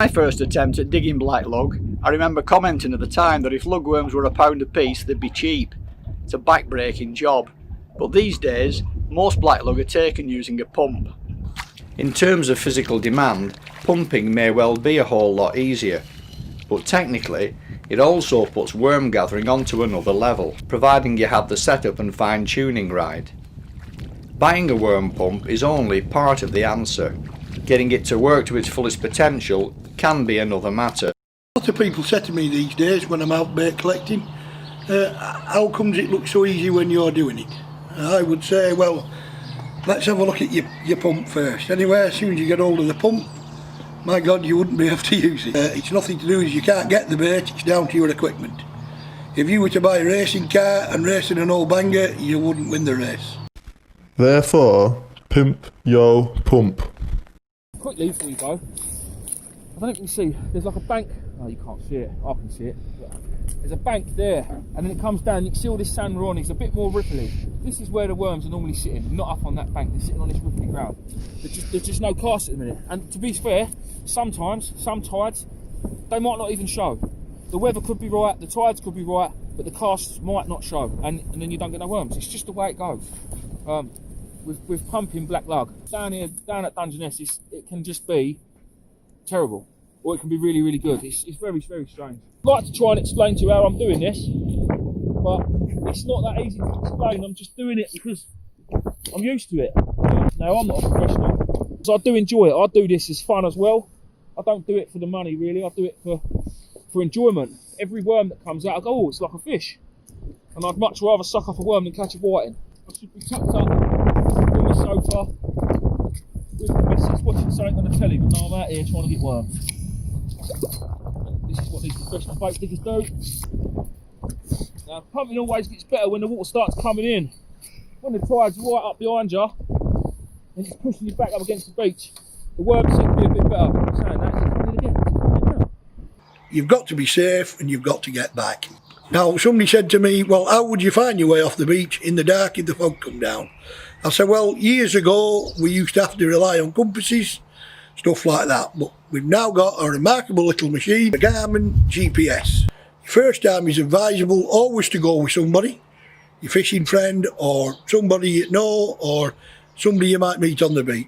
My first attempt at digging black lug, I remember commenting at the time that if lugworms were £1 a piece they'd be cheap. It's a back-breaking job, but these days most black lug are taken using a pump. In terms of physical demand, pumping may well be a whole lot easier, but technically it also puts worm gathering onto another level, providing you have the setup and fine-tuning right. Buying a worm pump is only part of the answer. Getting it to work to its fullest potential can be another matter. A lot of people say to me these days when I'm out bait collecting, how comes it looks so easy when you're doing it? I would say, well, let's have a look at your pump first. Anyway, as soon as you get hold of the pump, my God, you wouldn't be able to use it. It's nothing to do with you can't get the bait, it's down to your equipment. If you were to buy a racing car and race in an old banger, you wouldn't win the race. Therefore, pimp yo pump. Quickly before you go, I don't know if you can see, there's like a bank. Oh, you can't see it, I can see it. There's a bank there, and then it comes down, you can see all this sand on, it's a bit more ripply. This is where the worms are normally sitting, not up on that bank, they're sitting on this ripply ground. There's just no cast at the minute, and to be fair, sometimes, some tides, they might not even show. The weather could be right, the tides could be right, but the casts might not show, and then you don't get no worms. It's just the way it goes. With pumping black lug, down here, down at Dungeness, it can just be terrible, or it can be really, really good. It's very, very strange. I'd like to try and explain to you how I'm doing this, but it's not that easy to explain. I'm just doing it because I'm used to it. Now, I'm not a professional, so I do enjoy it. I do this as fun as well. I don't do it for the money, really. I do it for enjoyment. Every worm that comes out, I go, oh, it's like a fish. And I'd much rather suck off a worm than catch a whiting. I should be tucked up on the sofa with the missus watching something on the telly, but now I'm out here trying to get worms. This is what these professional bait diggers do. Now, pumping always gets better when the water starts coming in. When the tide's right up behind you and it's pushing you back up against the beach, the worms seem to be a bit better. I'm saying that, it's coming again. You've got to be safe and you've got to get back. Now, somebody said to me, well, how would you find your way off the beach in the dark if the fog come down? I said, well, years ago, we used to have to rely on compasses, stuff like that. But we've now got a remarkable little machine, a Garmin GPS. First time is advisable always to go with somebody, your fishing friend or somebody you know or somebody you might meet on the beach.